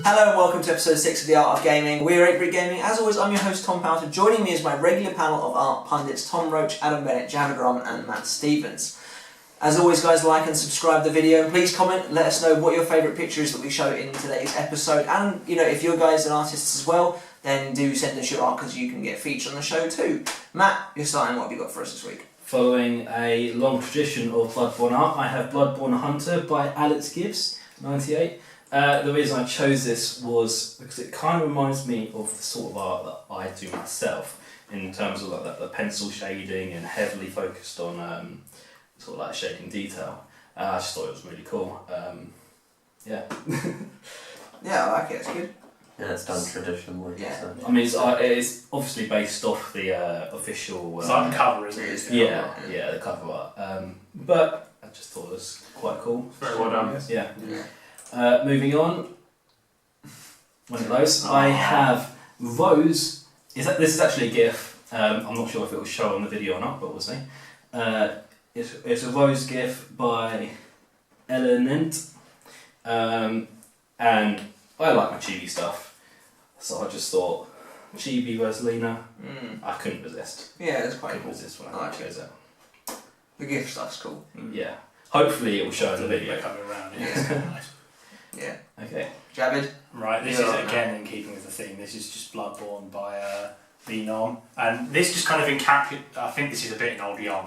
Hello and welcome to episode 6 of The Art of Gaming. We're 8-Bit Gaming. As always, I'm your host Tom Powter. Joining me is my regular panel of art pundits Tom Roach, Adam Bennett, Javid and Matt Stevens. As always guys, like and subscribe the video. Please comment, let us know what your favourite picture is that we show in today's episode. And, you know, if you guys are artists as well, then do send us your art because you can get featured on the show too. Matt, you're starting. What have you got for us this week? Following a long tradition of Bloodborne art, I have Bloodborne Hunter by Gibbs, 98. The reason I chose this was because it kind of reminds me of the sort of art that I do myself in terms of like the pencil shading and heavily focused on sort of like shading detail. I just thought it was really cool. Yeah. Yeah, I like it. It's good. Yeah, it's done traditionally. Yeah. So. I mean, it's obviously based off the official. It's like the cover, isn't it? Yeah, the cover art. But I just thought it was quite cool. Very well done. Yeah. Yeah. Moving on. One of those. I have Rose. This is actually a GIF. I'm not sure if it will show on the video or not, but we'll see. It's a Rose GIF by Elenent. And I like my chibi stuff. So I just thought, chibi Rosalina, I couldn't resist. Yeah, it's quite Couldn't cool. resist when I I like chose it. The gift stuff's cool. Yeah. Hopefully it will show in the video. Coming around, Yeah. it's quite nice. Yeah. Okay. Javid? Right, this Yeah, is again in keeping with the theme. This is just Bloodborne by Venom, and this just kind of encapsulates. I think this is a bit in old yarn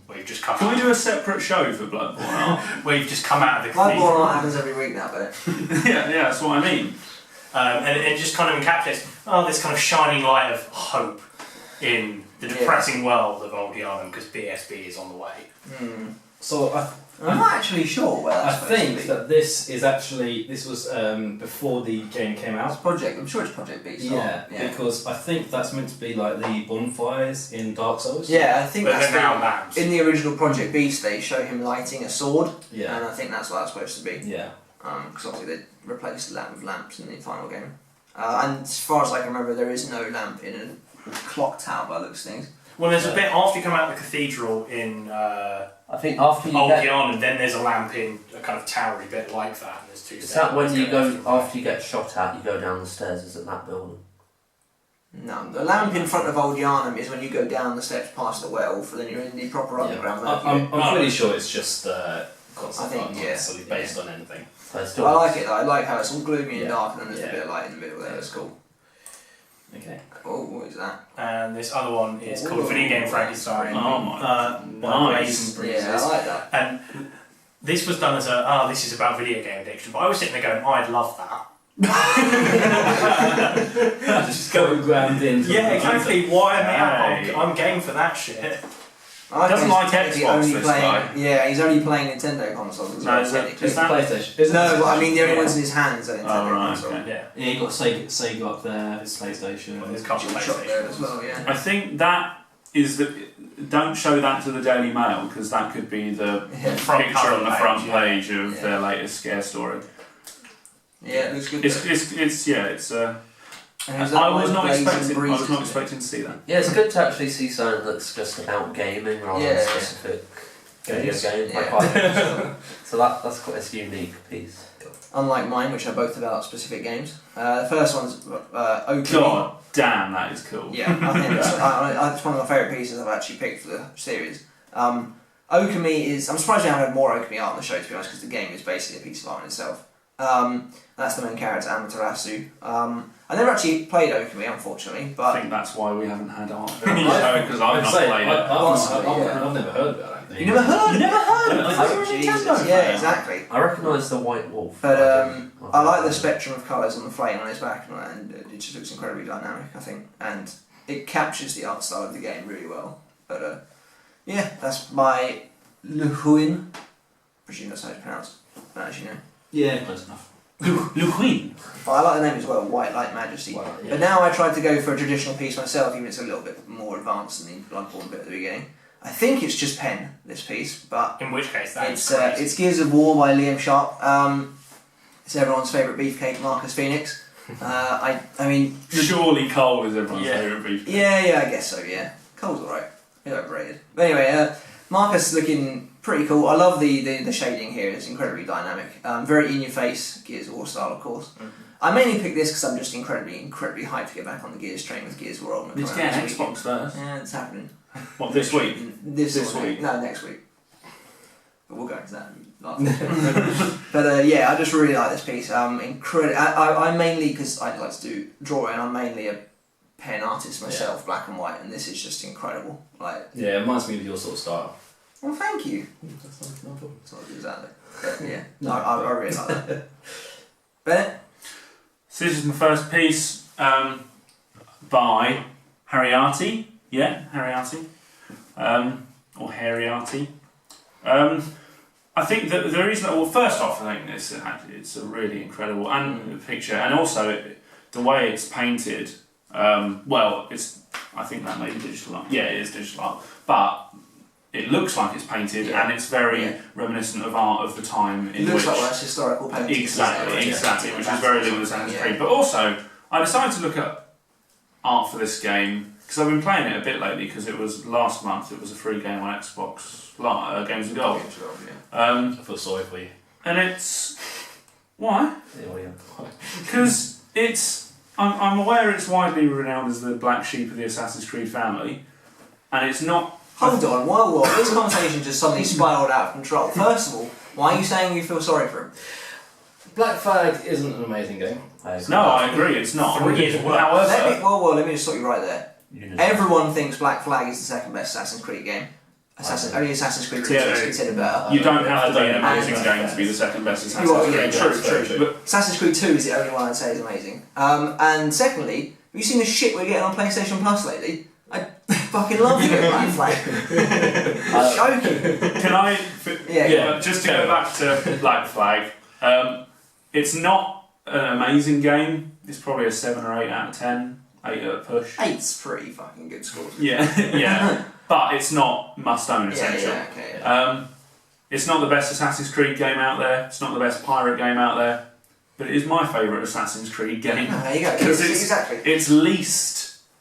where you've just come. Can we do a separate show for Bloodborne art? Where you've just come out of the Bloodborne cathedral. art happens every week now, but yeah, that's what I mean. And it just kind of encapsulates this kind of shining light of hope in the depressing world of old Yarnum because BSB is on the way. So I'm not actually sure where I that's supposed to think be. that this was before the game came It's out. Project. I'm sure it's Project B. So Yeah, because I think that's meant to be like the bonfires in Dark Souls. Yeah, I think But that's they're now lamps. in the original Project Beast. They show him lighting a sword, Yeah. and I think that's what that's supposed to be. Yeah. Because obviously they replaced the lamp with lamps in the final game. And as far as I can remember, there is no lamp in a clock tower by the looks of things. Well, there's a bit after you come out of the cathedral in I think after you old get... Yarnum, then there's a lamp in a kind of towery bit like that. And there's two. Is that when you stairs go, after you get shot at, you go down the stairs, is it that building? No, the lamp in front of Old Yarnum is when you go down the steps past the werewolf, and then you're in the proper underground. I'm pretty sure it's just concept I think, art, not necessarily based on anything. So it's still I like it though. I like how it's all gloomy and Yeah. dark, and then there's Yeah. a bit of light in the middle there. It's cool. Okay. Oh, what is that? And this other one is called Video Game Frankenstein. Oh my by nice. Blazing Yeah, I Breezes. like that. And this was done as this is about video game addiction. But I was sitting there going, I'd love that. Just going ground in. Yeah, exactly. Why am Hey. I'm game for that shit. I Doesn't think like he's Xbox, only this playing, guy. Yeah, he's only playing Nintendo consoles as No, well, is it- technically. It's the PlayStation. No, but I mean the only Yeah. ones in his hands are Nintendo Oh, right, consoles. okay. Yeah. Yeah, you got Sega up there, his PlayStation. There's a couple of Shot there as PlayStations. well, yeah. I think that is the... Don't show that to the Daily Mail, because that could be the Yeah. Front picture cover on the page, front yeah. page of Yeah. their latest scare story. Yeah, it looks good. It's And who's that I one? was not Blazing expecting Breezes, isn't it? to see that. Yeah, it's good to actually see something that's just about gaming rather Yeah. than specific video game. Yeah. I quite like so that's quite a unique piece. Unlike mine, which are both about specific games. The first one's Okami. God damn, that is cool. Yeah, I think it's one of my favourite pieces I've actually picked for the series. Okami is... I'm surprised we haven't had more Okami art on the show, to be honest, because the game is basically a piece of art in itself. That's the main character, Amaterasu. I never actually played Okami, unfortunately, I but... think that's why we haven't had art on the show, because I've not played it. I've never heard of it, I don't think. You never heard? You never heard of it? Oh, You're a Jesus. Nintendo Yeah, fan. exactly. I recognise the White Wolf. But I like the spectrum of colours on the flame on his back, and it just looks incredibly dynamic, I think. And it captures the art style of the game really well. But yeah, that's my Luhuin. Presume that's how it's pronounced. I don't actually know. Yeah, close enough. Luqueen. But I like the name as well, White Light Majesty. Well, yeah. But now I tried to go for a traditional piece myself, even if it's a little bit more advanced than the Bloodborne bit at the beginning. I think it's just pen, this piece, but In which case, that's it's Gears of War by Liam Sharp. It's everyone's favourite beefcake, Marcus Fenix. I mean... Surely Cole is everyone's Yeah. favourite beef. Yeah, I guess so, yeah. Cole's alright. He's overrated. But anyway, Marcus looking pretty cool. I love the shading here. It's incredibly dynamic. Very in your face, Gears of War style, of course. I mainly picked this because I'm just incredibly hyped to get back on the Gears train with Gears of War. Need to get an Xbox first. Yeah, it's happening. What, this week? This week? No, next week. But we'll go into that after. But yeah, I just really like this piece. I mainly, because I like to do drawing, I'm mainly a pen artist myself, black and white, and this is just incredible. Like, yeah, it reminds me of your sort of style. Well, thank you. That's no problem. It's not exactly. But yeah, no, I really like that. Bennett? So this is my first piece by Aunty. Yeah, Aunty. Or Aunty. I think that the reason, well, first off, I think it's a really incredible picture, and also the way it's painted. I think that may be digital art. Yeah, it is digital art, but it looks like it's painted, and it's very reminiscent of art of the time. It looks like that's historical painting. Exactly, which is very little Assassin's Creed. But also, I decided to look at art for this game because I've been playing it a bit lately. Because it was last month, it was a free game on Xbox Games and Gold. I feel sorry for you. And it's why? Because I'm aware it's widely renowned as the black sheep of the Assassin's Creed family, and it's not. Hold on, whoa, this conversation just suddenly spiraled out of control. First of all, why are you saying you feel sorry for him? Black Flag isn't an amazing game. No, I agree, it's not. 3 years work. However, let me just stop you right there. Everyone thinks Black Flag is the second best Assassin's Creed game. Only Assassin's Creed 2 is considered better. You don't have to be an amazing game to be the second best Assassin's Creed. True. But Assassin's Creed 2 is the only one I'd say is amazing. And secondly, have you seen the shit we're getting on PlayStation Plus lately? I fucking love you, Black Flag. Joking. Can I? Just to go back to Black Flag, it's not an amazing game. It's probably a 7 or 8 out of 10. 8 at a push. 8's pretty fucking good scores. Yeah. But it's not must-own essential. Okay. It's not the best Assassin's Creed game out there. It's not the best pirate game out there. But it is my favourite Assassin's Creed game. Oh, there you go.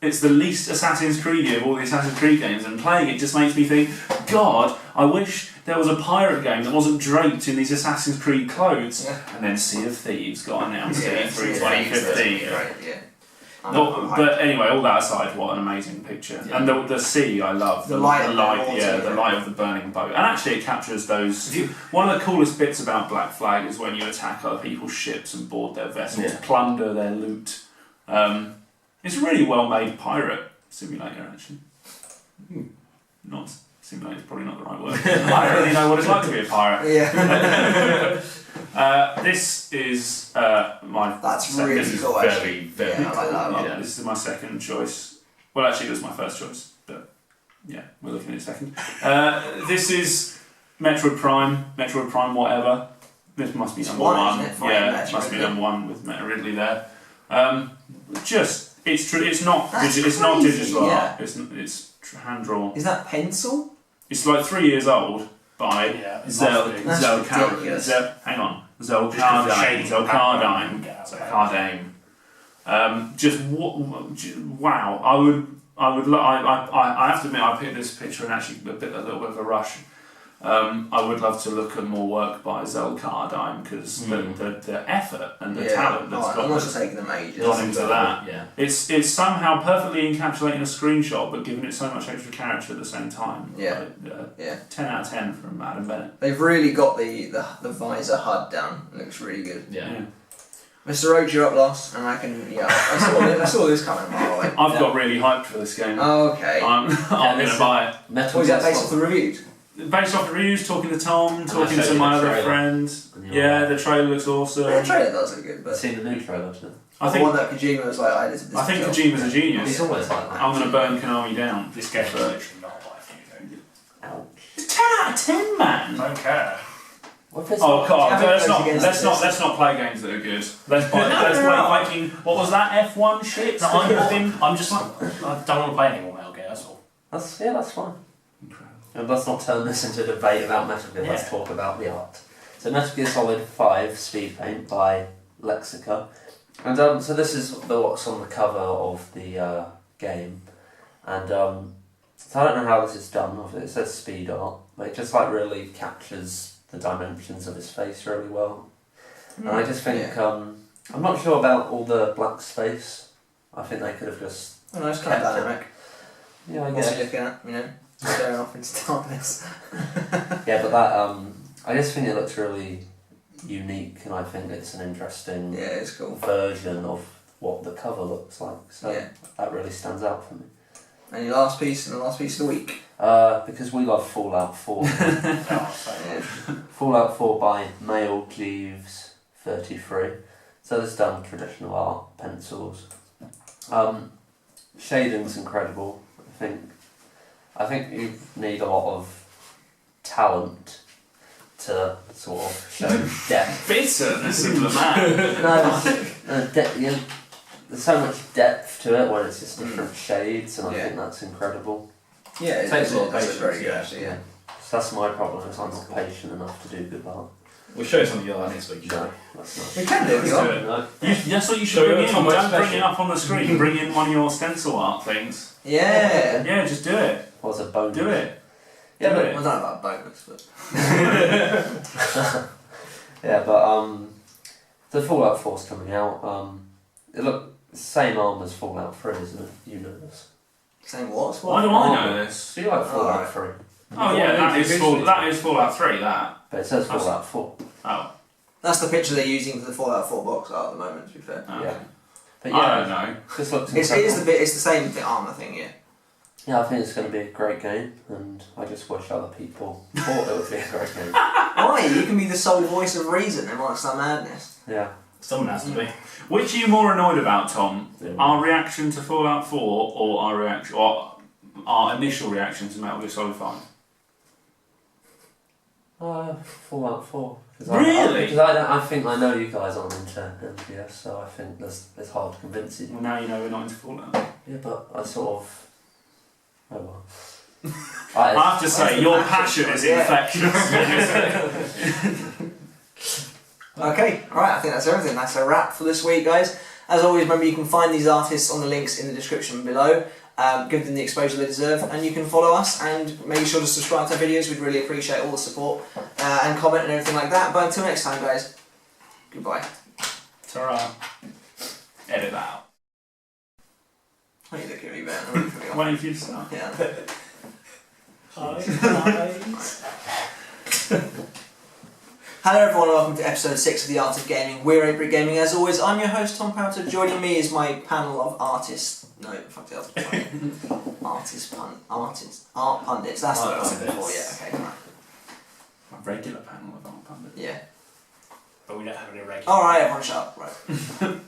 It's the least Assassin's Creed of all the Assassin's Creed games, and playing it just makes me think, God, I wish there was a pirate game that wasn't draped in these Assassin's Creed clothes. Yeah. And then Sea of Thieves got announced through 2015. Right, yeah. But anyway, all that aside, what an amazing picture! Yeah. And the sea, I love the light of the burning boat. And actually, it captures those. One of the coolest bits about Black Flag is when you attack other people's ships and board their vessels, plunder their loot. It's a really well-made pirate simulator, actually. Not simulator is probably not the right word. I don't really know what it's like to be a pirate. Yeah. This is my. That's second. really cool. Very cool. I like that a lot. This is my second choice. Well, actually, it was my first choice, but yeah, we're looking at it second. This is Metroid Prime, whatever. This must be number one. It must be number one with Meta Ridley there. It's not digital art. It's hand drawn. Is that pencil? It's like 3 years old by Zelcardine. Wow. I have to admit, I picked this picture and actually a little bit of a rush. I would love to look at more work by Zelcardine because the effort and the talent that's gone into that. Yeah. It's somehow perfectly encapsulating a screenshot, but giving it so much extra character at the same time. 10 out of 10 from Adam Bennett. They've really got the visor HUD down. It looks really good. Yeah. Mr. Roach, you're up last, and I saw this coming a mile away. I've got really hyped for this game. Oh, okay. I'm going to buy it. What is that based off the reviews? Based off the reviews, talking to Tom, talking to my other friends. Yeah, the trailer looks awesome. Yeah, the trailer does look good, but... I've seen the new trailer, hasn't it? I think the one that Kojima was like, I think Kojima's a genius. He's always like that. I'm going to burn Konami down. This game's literally not like you. Ouch. It's 10 out of 10, man! Don't care. Oh God! Let's not play games that are good. Let's play fucking. What was that F1 shit? I'm just like, I don't want to play any more Metal Gear. That's all. That's fine. And let's not turn this into a debate about Metal Gear. Let's talk about the art. So Metal Gear Solid 5 Speed Paint by Lexica, and so this is what's on the cover of the game, and so I don't know how this is done. It says speed art. but it just like really captures the dimensions of his face really well. And I just think I'm not sure about all the black space. I think they could have just it's kind of dynamic. Yeah, I What's guess. he looking at? You know, staring off into darkness. Yeah, but that I just think it looks really unique, and I think it's an interesting It's cool. version of what the cover looks like. So that really stands out for me. And your last piece and the last piece of the week. Because we love Fallout 4. Fallout 4 by Male Gibbs 33. So this is done traditional art, pencils. Shading's incredible. I think you need a lot of talent to sort of show depth. Bitterness of the man. No, there's so much depth to it when it's just different shades, and I think that's incredible. Yeah, It takes a lot of that's patience, very good yeah. actually, yeah. So that's my problem, is I'm not patient enough to do good art. We'll show you some of your art next week. No, that's not. We can do it if you Let's want. do No. That's what you So should bring you're in. Tom Roach Don't bring special. it up on the screen. Bring in one of your stencil art things. Yeah. Yeah, just do it. What's a bonus? Do it. Yeah, Do but it. I don't know about bonus, but... yeah, but the Fallout 4's coming out. It look same arm as Fallout 3, isn't it? You know this. Same what? Why do I know this? So you like Fallout Alright. 3, Oh yeah, that is Fallout 3. That. but it says That's- Fallout 4. Oh. That's the picture they're using for the Fallout 4 box art at the moment, to be fair. Okay. Yeah. But I don't yeah, know. this looks It's incredible. it's the same armour thing, yeah. Yeah, I think it's going to be a great game, and I just wish other people thought it would be a great game. Why? You can be the sole voice of reason amongst our madness. Yeah. Someone has to be. Which are you more annoyed about, Tom? Yeah. Our reaction to Fallout 4 or our initial reaction to Metal Gear Solid 5? Fallout 4. Really? Because I think I know you guys aren't into MGS, so I think it's hard to convince you. Well, now you know we're not into Fallout. Yeah, but I sort of. Oh well. I have to say, the your passion? passion is Yeah. infectious. Okay, alright, I think that's everything. That's a wrap for this week, guys. As always, remember you can find these artists on the links in the description below. Give them the exposure they deserve, and you can follow us and make sure to subscribe to our videos. We'd really appreciate all the support and comment and everything like that. But until next time, guys, goodbye. Ta-ra. Edit that out. Why are you looking at me, Ben? I'm really putting Waiting for you to start. Yeah. Hello everyone, welcome to episode 6 of The Art of Gaming. We're 8-Bit Gaming. As always, I'm your host Tom Powter. Joining me is my panel of artists. No, fuck the other art pundits. That's what I was looking for. Yeah, okay, right. A regular panel of art pundits. Yeah. But we don't have an irregular. Alright, everyone shut up. Right.